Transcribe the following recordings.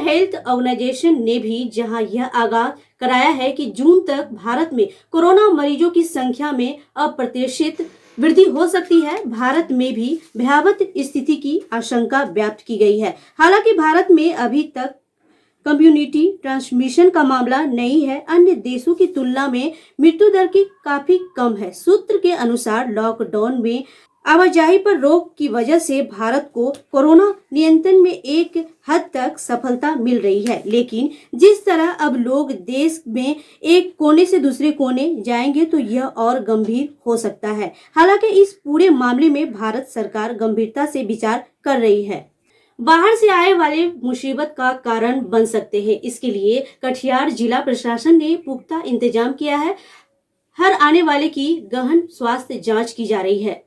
Health organisation ने भी जहां यह आगाह कराया है कि जून तक भारत में कोरोना मरीजों की संख्या में अप्रत्याशित वृद्धि हो सकती है, भारत में भी भयावह स्थिति की आशंका व्यक्त की गई है। हालांकि भारत में अभी तक कम्युनिटी ट्रांसमिशन का मामला नहीं है। अन्य देशों की तुलना में मृत्यु दर की काफी कम है। सूत्र के अनुसार लॉकडाउन में आवाजाही पर रोक की वजह से भारत को कोरोना नियंत्रण में एक हद तक सफलता मिल रही है, लेकिन जिस तरह अब लोग देश में एक कोने से दूसरे कोने जाएंगे तो यह और गंभीर हो सकता है। हालांकि इस पूरे मामले में भारत सरकार गंभीरता से विचार कर रही है। बाहर से आए वाले मुसीबत का कारण बन सकते हैं, इसके लिए कटिहार जिला प्रशासन ने पुख्ता इंतजाम किया है। हर आने वाले की गहन स्वास्थ्य जांच की जा रही है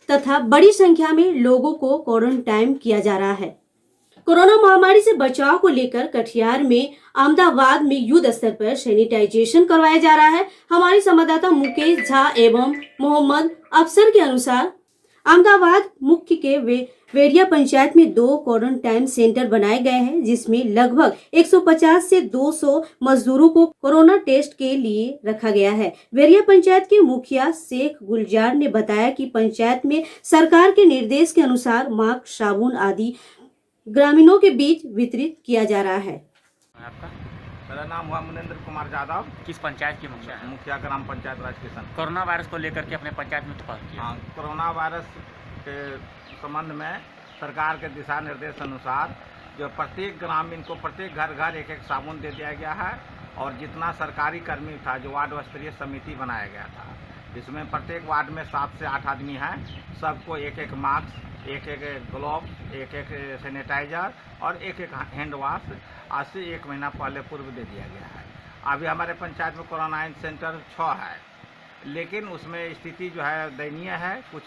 तथा बड़ी संख्या में लोगों को क्वारंटाइन किया जा रहा है। कोरोना महामारी से बचाव को लेकर कटिहार में अहमदाबाद में युद्ध स्तर पर सैनिटाइजेशन करवाया जा रहा है। हमारे संवाददाता मुकेश झा एवं मोहम्मद अफसर के अनुसार अहमदाबाद मुख्य के वेरिया पंचायत में 2 क्वारंटाइन सेंटर बनाए गए हैं, जिसमें लगभग 150 से 200 मजदूरों को कोरोना टेस्ट के लिए रखा गया है। वेरिया पंचायत के मुखिया शेख गुलजार ने बताया कि पंचायत में सरकार के निर्देश के अनुसार मास्क, साबुन आदि ग्रामीणों के बीच वितरित किया जा रहा है। आपका? मेरा नाम हुआ मुनेंद्र कुमार यादव। किस पंचायत के मुखिया हैं? मुखिया ग्राम पंचायत राजकिशन। कोरोना वायरस को लेकर के अपने पंचायत में उत्पाद किया। हाँ, कोरोना वायरस के संबंध में सरकार के दिशा निर्देश अनुसार जो प्रत्येक ग्रामीण को प्रत्येक घर घर एक एक साबुन दे दिया गया है और जितना सरकारी कर्मी था, जो वार्ड स्तरीय समिति बनाया गया था, जिसमें प्रत्येक वार्ड में 7 से 8 आदमी हैं, सबको एक एक मास्क, एक एक ग्लव्स, एक एक सैनिटाइजर और एक एक हैंड वॉश आज से 1 महीना पहले पूर्व दे दिया गया है। अभी हमारे पंचायत में क्वारंटाइन सेंटर 6 है, लेकिन उसमें स्थिति जो है दयनीय है। कुछ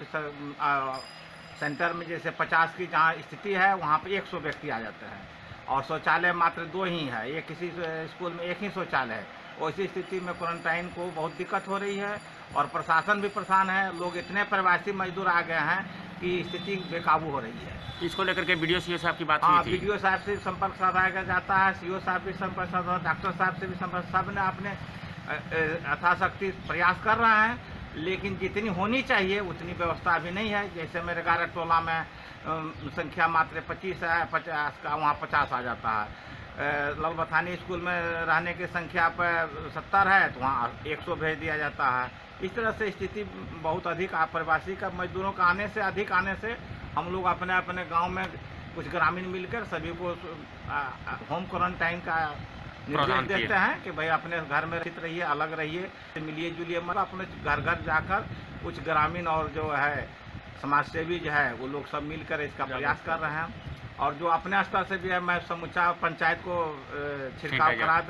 सेंटर में जैसे 50 की जहाँ स्थिति है वहाँ पे 100 व्यक्ति आ जाते हैं और शौचालय मात्र 2 ही है। एक किसी स्कूल में 1 ही शौचालय है। वैसी स्थिति में क्वारंटाइन को बहुत दिक्कत हो रही है और प्रशासन भी परेशान है। लोग इतने प्रवासी मजदूर आ गए हैं कि स्थिति बेकाबू हो रही है। इसको लेकर के बीडीओ सीओ साहब की बात हाँ, हुई थी। बीडीओ साहब से संपर्क साधा जाता है, सीओ साहब भी संपर्क साधा, डॉक्टर साहब से भी संपर्क, सब ने अपने यथाशक्ति प्रयास कर रहे हैं, लेकिन जितनी होनी चाहिए उतनी व्यवस्था अभी नहीं है। जैसे मेरे गारा टोला में संख्या मात्र 25 है, 50 का वहाँ 50 आ जाता है। ललबथानी स्कूल में रहने की संख्या पर 70 है तो वहाँ 100 भेज दिया जाता है। इस तरह से स्थिति बहुत अधिक प्रवासी का मजदूरों का आने से अधिक आने से हम लोग अपने अपने गांव में कुछ ग्रामीण मिलकर सभी को होम क्वारंटाइन का निर्देश देते हैं कि भाई अपने घर में स्थित रहिए, अलग रहिए, मिलिए जुलिए मत। अपने घर घर जाकर कुछ ग्रामीण और जो है समाजसेवी जो है वो लोग सब मिलकर इसका प्रयास कर रहे हैं और जो अपने स्तर से भी है, मैं समूचा पंचायत को छिड़काव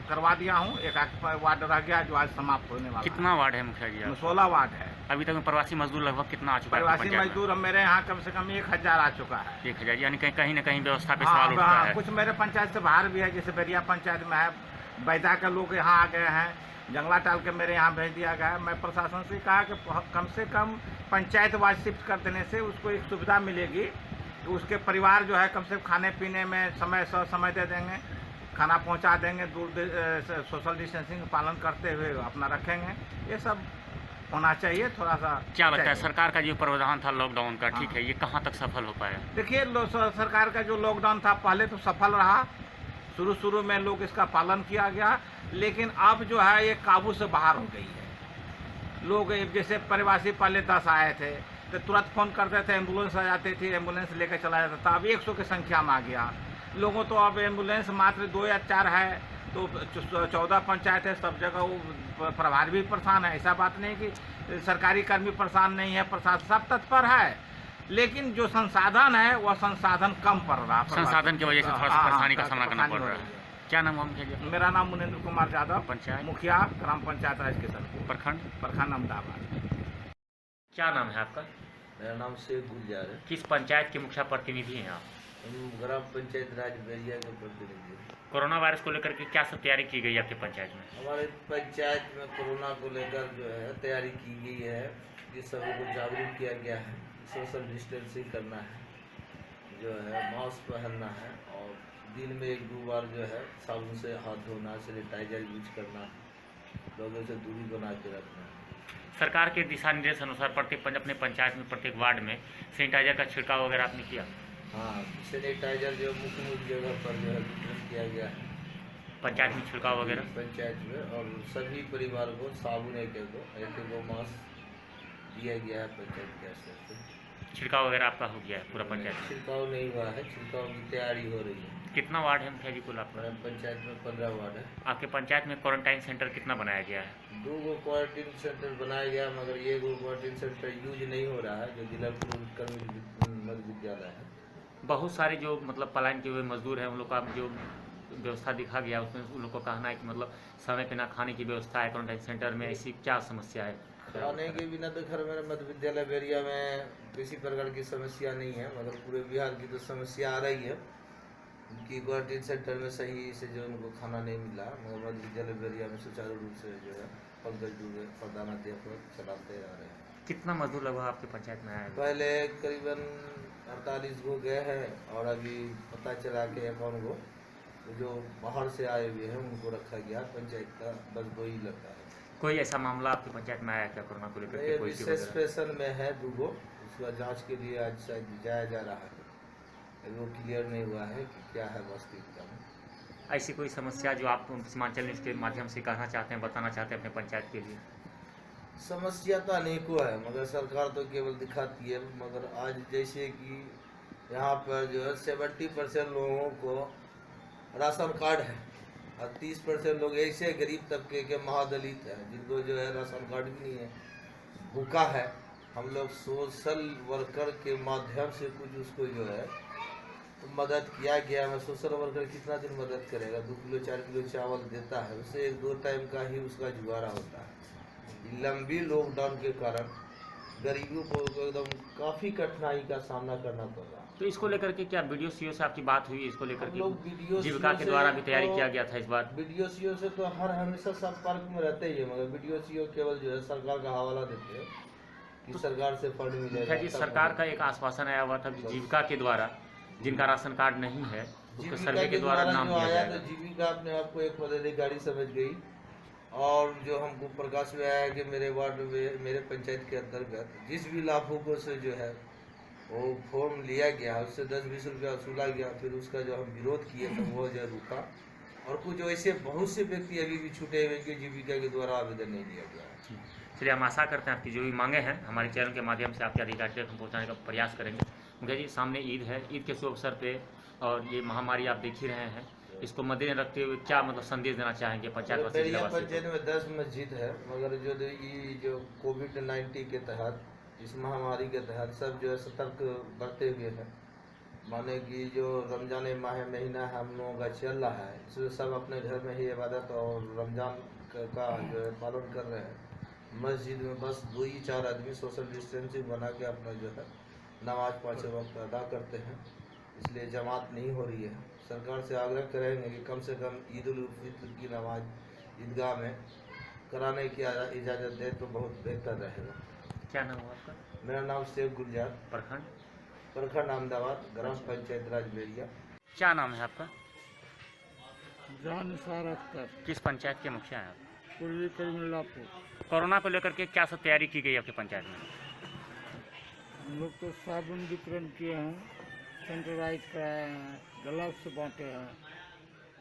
करवा दिया हूँ। एक वार्ड रह गया जो आज समाप्त होने वाला। कितना वार्ड है मुखिया जी? 16 वार्ड है। अभी तक में प्रवासी मजदूर लगभग कितना आ चुका है? प्रवासी मजदूर मेरे यहाँ कम से कम 1000 आ चुका है। 1000, यानी कहीं न कहीं व्यवस्था पे सवाल उठता है। कुछ मेरे पंचायत से बाहर भी है, जैसे बेरिया पंचायत में है, बैदा के लोग यहाँ आ गए हैं, जंगला टाल के मेरे यहाँ भेज दिया गया है। मैं प्रशासन से कहा कि कम से कम पंचायत वाइज शिफ्ट कर देने से उसको एक सुविधा मिलेगी कि उसके परिवार जो है कम से कम खाने पीने में समय दे देंगे, खाना पहुंचा देंगे, सोशल डिस्टेंसिंग पालन करते हुए अपना रखेंगे। ये सब होना चाहिए। थोड़ा सा क्या लगता है सरकार का जो प्रावधान था लॉकडाउन का, ठीक है, ये कहाँ तक सफल हो पाया? देखिए, सरकार का जो लॉकडाउन था पहले तो सफल रहा, शुरू में लोग इसका पालन किया गया, लेकिन अब जो है ये काबू से बाहर हो गई है। लोग जैसे प्रवासी पहले 10 आए थे तो तुरंत फ़ोन करते थे, एम्बुलेंस आ जाती थी, एम्बुलेंस लेकर चला जाता था। अब 100 की संख्या में आ गया। लोगों तो अब एम्बुलेंस मात्र 2 या 4 है, तो 14 पंचायत है, सब जगह वो प्रभारी भी परेशान है। ऐसा बात नहीं कि सरकारी कर्मी परेशान नहीं है, प्रशासन सब तत्पर है, लेकिन जो संसाधन है वह संसाधन कम पड़ रहा है। संसाधन की वजह से थोड़ा सा परेशानी का सामना करना पड़ रहा है। क्या नाम है मुखिया जी? मेरा नाम मुनेंद्र कुमार यादव, पंचायत मुखिया ग्राम पंचायत राजकिशन, प्रखंड अहमदाबाद। क्या नाम है आपका? मेरा नाम शेख गुलजार है। किस पंचायत के मुखिया प्रतिनिधि हैं आप? हम ग्राम पंचायत राजबेरिया के प्रतिनिधि हैं। कोरोना वायरस को लेकर के क्या सब तैयारी की गई आपकी पंचायत में? हमारे पंचायत में कोरोना को लेकर जो है तैयारी की गई है, जिस सभी को जागरूक किया गया है। सोशल डिस्टेंसिंग करना है, जो है मास्क पहनना है और दिन में 1-2 बार जो है साबुन से हाथ धोना, सैनिटाइजर यूज करना, लोगों से दूरी बना के रखना। सरकार के दिशा निर्देश अनुसार अपने पंचायत में प्रत्येक वार्ड में सैनिटाइजर का छिड़काव वगैरह आपने किया? हाँ, सैनिटाइजर जो मुख्य जगह पर जो है वितरण किया गया है पंचायत में छिड़काव वगैरह? पंचायत में, और सभी परिवार को साबुन एक मास्क दिया गया है पंचायत के स्तर से। छिड़काव वगैरह आपका हो गया है पूरा पंचायत में? छिड़काव नहीं हुआ है, छिड़काव की तैयारी हो रही है। कितना वार्ड है मुखिया जी कुल आपका? हमारे पंचायत में 15 वार्ड है। आपके पंचायत में क्वारंटाइन सेंटर कितना बनाया गया है? 2 गो क्वारंटीन सेंटर बनाया गया, मगर ये गो क्वारंटीन सेंटर यूज नहीं हो रहा है, जो जिला मध्य विद्यालय है। बहुत सारे जो मतलब पलायन किए हुए मजदूर हैं उन लोग का जो व्यवस्था दिखा गया उसमें उन लोग को कहना है कि मतलब समय पे ना खाने की व्यवस्था है क्वारंटाइन सेंटर में, ऐसी क्या समस्या है? खाने के बिना तो खैर मेरे मध्य विद्यालय बेरिया में किसी प्रकार की समस्या नहीं है, मगर पूरे बिहार की तो समस्या आ रही है कि क्वारंटीन सेंटर में सही से जो उनको खाना नहीं मिला, मगर मध्य विद्यालय बेरिया में सुचारू रूप से जो है फलदाना देकर चलाते आ रहे हैं। कितना मजदूर लगभग आपके पंचायत में आया है? पहले करीबन 48 गो गए हैं, और अभी पता चला कि 51 गो जो बाहर से आए हुए हैं उनको रखा गया पंचायत का, बस 2 ही लड़का है। कोई ऐसा मामला आपके पंचायत में आया क्या कोरोना को लेकर के? कोई इश्यू विशेष वगैरह? पेशेंट में है 2 गो, उसका जांच के लिए आज शायद जाया जा रहा है, अभी वो क्लियर नहीं हुआ है कि क्या है वास्तविकता में। ऐसी कोई समस्या जो आप सीमांचल न्यूज़ के माध्यम से कहना चाहते हैं, बताना चाहते हैं अपने पंचायत के लिए? समस्या तो अनेकों है, मगर सरकार तो केवल दिखाती है। मगर आज जैसे कि यहाँ पर जो है 70% लोगों को राशन कार्ड है, और 30% लोग ऐसे गरीब तबके के महादलित हैं जिनको जो है राशन कार्ड भी नहीं है, भूखा है। हम लोग सोशल वर्कर के माध्यम से कुछ उसको जो है मदद किया गया। मैं सोशल वर्कर कितना दिन मदद करेगा? 2 किलो 4 किलो चावल देता है, उससे 1-2 टाइम का ही उसका जुगाड़ा होता है। लंबी लॉकडाउन के कारण गरीबों को एकदम काफ़ी कठिनाई का सामना करना पड़ रहा है। तो इसको लेकर के क्या बीडीओ सीओ से आपकी बात हुई? इसको लेकर हम लोग के बीडीओ जीविका सीओ के से द्वारा भी तैयारी तो- किया गया था इस बार? बीडीओ सीओ से तो हर हमेशा संपर्क में रहते ही है, मगर बीडीओ सीओ केवल जो है सरकार का हवाला देते हैं कि सरकार से फंड मिलेगा। मुखिया जी, सरकार का एक आश्वासन आया हुआ था कि जीविका के द्वारा जिनका राशन कार्ड नहीं है उसको जीविका सर्वे के द्वारा नाम जो दिया आया जाएगा। तो जीविका अपने आप को एक पदाधिकारी समझ गई, और जो हमको प्रकाश में आया कि मेरे वार्ड में, मेरे पंचायत के अंतर्गत जिस भी लाभुकों से जो है वो फॉर्म लिया गया, उससे 10-20 रुपया वसूला गया। फिर उसका जो हम विरोध किए तो वो जो रुका, और कुछ ऐसे बहुत से व्यक्ति अभी भी छूटे हुए कि जीविका के द्वारा आवेदन नहीं दिया गया। चलिए, हम आशा करते हैं आपकी जो भी मांगे हैं हमारे चैनल के माध्यम से आपके अधिकारी तक हम पहुँचाने का प्रयास करेंगे। मुखिया जी, सामने ईद है, ईद के शुभ अवसर पे और ये महामारी आप देख ही रहे हैं, इसको मद्देनजर रखते हुए क्या मतलब संदेश देना चाहेंगे पंचायत वासी, बेरिया जिलावासी पंचायत में 10 मस्जिद है, मगर जो कोविड-19 के तहत, इस महामारी के तहत सब जो है सतर्क बरते हुए हैं। माने कि जो रमजान महीना हम लोगों का चल रहा है, इसमें सब अपने घर में ही इबादत और रमजान का जो है पालन कर रहे हैं। मस्जिद में बस 2 ही 4 आदमी सोशल डिस्टेंसिंग बना के अपना जो है नमाज 5 वक्त अदा करते हैं, इसलिए जमात नहीं हो रही है। सरकार से आग्रह करेंगे कि कम से कम ईद उल फित्र की नमाज ईदगाह में कराने की इजाज़त दे तो बहुत बेहतर रहेगा। क्या नाम हुआ आपका? मेरा नाम शेख गुलजार, प्रखंड अहमदाबाद, ग्राम पंचायत राज बेरिया। क्या नाम है आपका? जानसार अख्तर, किस पंचायत के मुखिया हैं आप? पूर्वी करीमुल्लापुर। कोरोना को लेकर के क्या सब तैयारी की गई आपके पंचायत में? हम लोग तो साबुन वितरण किए हैं, सैनिटाइज कराए हैं, ग्लव्स बांटे हैं,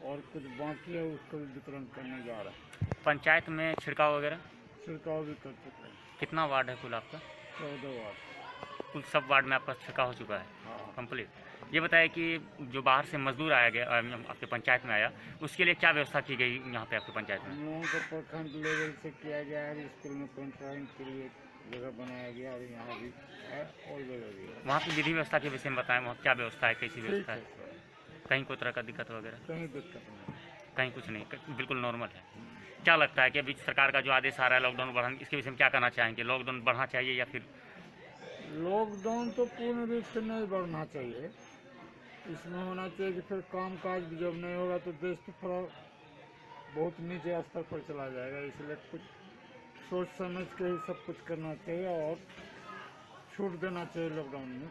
और कुछ बाकी है उसको भी वितरण करने जा रहे हैं। पंचायत में छिड़काव वगैरह छिड़काव भी कर चुके हैं। कितना वार्ड है कुल आपका? 14 वार्ड। कुल सब वार्ड में आपका छिड़काव हो चुका है हाँ। कंप्लीट। ये बताया कि जो बाहर से मजदूर आया गया आपके पंचायत में आया, उसके लिए क्या व्यवस्था की गई यहाँ पे आपके पंचायत में? हम लोगों को प्रखंड लेवल से किया गया है, स्कूल में क्वारंटाइन के लिए जगह बनाया गया और यहाँ भी है और जगह भी है। वहाँ की विधि व्यवस्था के विषय में बताएं, वहाँ क्या व्यवस्था है, कैसी ठीक व्यवस्था है है? सर, कहीं कोई तरह का दिक्कत वगैरह? कहीं दिक्कत नहीं। कहीं कुछ नहीं, बिल्कुल नॉर्मल है। क्या लगता है कि अभी सरकार का जो आदेश आ रहा है लॉकडाउन बढ़ाने, इसके विषय में क्या कहना चाहेंगे? लॉकडाउन बढ़ना चाहिए या फिर? लॉकडाउन तो पूर्ण रूप से नहीं बढ़ना चाहिए, इसमें होना चाहिए कि फिर काम काज भी जब नहीं होगा तो देश तो थोड़ा बहुत नीचे स्तर पर चला जाएगा। इसलिए कुछ सोच समझ के ही सब कुछ करना चाहिए और छूट देना चाहिए लॉकडाउन में।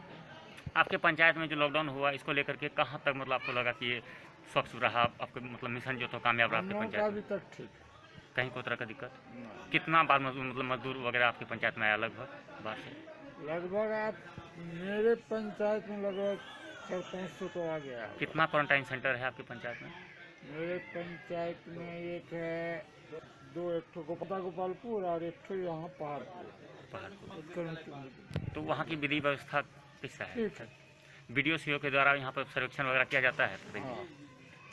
आपके पंचायत में जो लॉकडाउन हुआ, इसको लेकर के कहाँ तक मतलब आपको लगा कि ये स्वच्छ रहा आपका मतलब मिशन जो था कामयाब रहा हम आपकी लोगों का पंचायत अभी में? तक ठीक है। कहीं कोई तरह का दिक्कत? कितना बार मतलब मजदूर वगैरह आपकी पंचायत में आया लगभग बाहर से? लगभग आप मेरे पंचायत में लगभग 400-500 तो आ गया है। कितना क्वारंटाइन सेंटर है आपकी पंचायत में? मेरे पंचायत में एक है, एक ठो गोपालपुर और एक ठो यहाँ पहाड़पुर। तो वहाँ की विधि व्यवस्था कैसा है? ठीक है। वीडियो सीओ के द्वारा यहाँ पर सर्वेक्षण वगैरह किया जाता है? हाँ।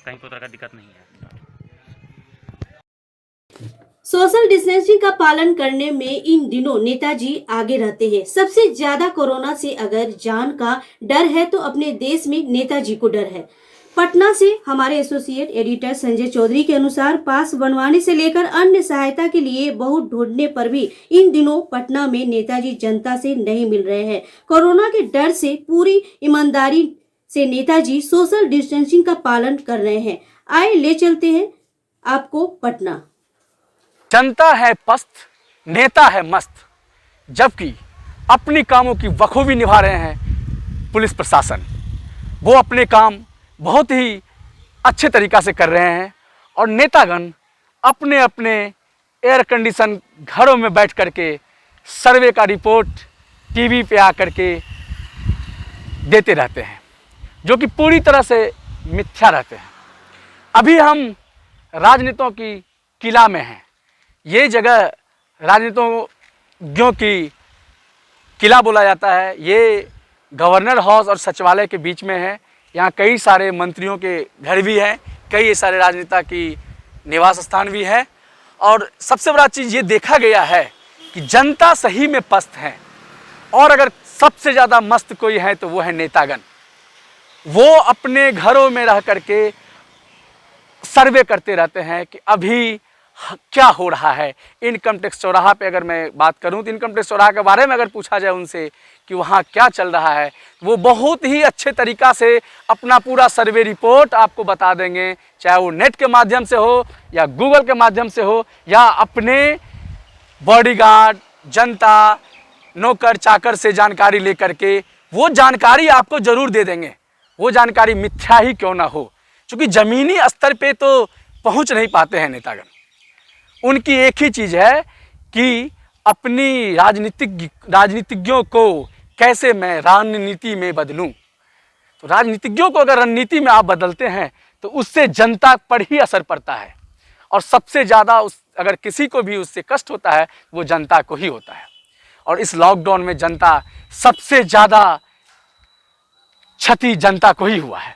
कहीं कोई तरह का दिक्कत नहीं है? सोशल डिस्टेंसिंग का पालन करने में इन दिनों नेताजी आगे रहते हैं। सबसे ज्यादा कोरोना से अगर जान का डर है तो अपने देश में नेताजी को डर है। पटना से हमारे एसोसिएट एडिटर संजय चौधरी के अनुसार पास बनवाने से लेकर अन्य सहायता के लिए बहुत ढूंढने पर भी इन दिनों पटना में नेताजी जनता से नहीं मिल रहे हैं। कोरोना के डर से पूरी ईमानदारी से नेताजी सोशल डिस्टेंसिंग का पालन कर रहे हैं। आए ले चलते हैं आपको पटना। जनता है पस्त, नेता है मस्त, जबकि अपनी कामों की बखूबी निभा रहे हैं पुलिस प्रशासन। वो अपने काम बहुत ही अच्छे तरीक़ा से कर रहे हैं और नेतागण अपने अपने एयर कंडीशन घरों में बैठ कर के सर्वे का रिपोर्ट टीवी पे आकर के देते रहते हैं, जो कि पूरी तरह से मिथ्या रहते हैं। अभी हम राजनीतियों की किला में हैं। ये जगह राजनीतिज्ञों की किला बोला जाता है। ये गवर्नर हाउस और सचिवालय के बीच में है। यहाँ कई सारे मंत्रियों के घर भी हैं, कई सारे राजनेता की निवास स्थान भी है। और सबसे बड़ा चीज़ ये देखा गया है कि जनता सही में पस्त है, और अगर सबसे ज़्यादा मस्त कोई है तो वो है नेतागण। वो अपने घरों में रह करके सर्वे करते रहते हैं कि अभी क्या हो रहा है। इनकम टैक्स चौराहा पे अगर मैं बात करूं तो इनकम टैक्स चौराहा के बारे में अगर पूछा जाए उनसे कि वहाँ क्या चल रहा है, वो बहुत ही अच्छे तरीक़ा से अपना पूरा सर्वे रिपोर्ट आपको बता देंगे, चाहे वो नेट के माध्यम से हो या गूगल के माध्यम से हो या अपने बॉडीगार्ड, जनता, नौकर चाकर से जानकारी लेकर के वो जानकारी आपको ज़रूर दे देंगे। वो जानकारी मिथ्या ही क्यों ना हो, क्योंकि ज़मीनी स्तर पे तो पहुंच नहीं पाते हैं नेतागण। उनकी एक ही चीज़ है कि अपनी राजनीतिज्ञों को कैसे मैं रणनीति में बदलूं। तो राजनीतिज्ञों को अगर रणनीति में आप बदलते हैं तो उससे जनता पर ही असर पड़ता है, और सबसे ज़्यादा अगर किसी को भी उससे कष्ट होता है वो जनता को ही होता है। और इस लॉकडाउन में जनता सबसे ज़्यादा क्षति जनता को ही हुआ है।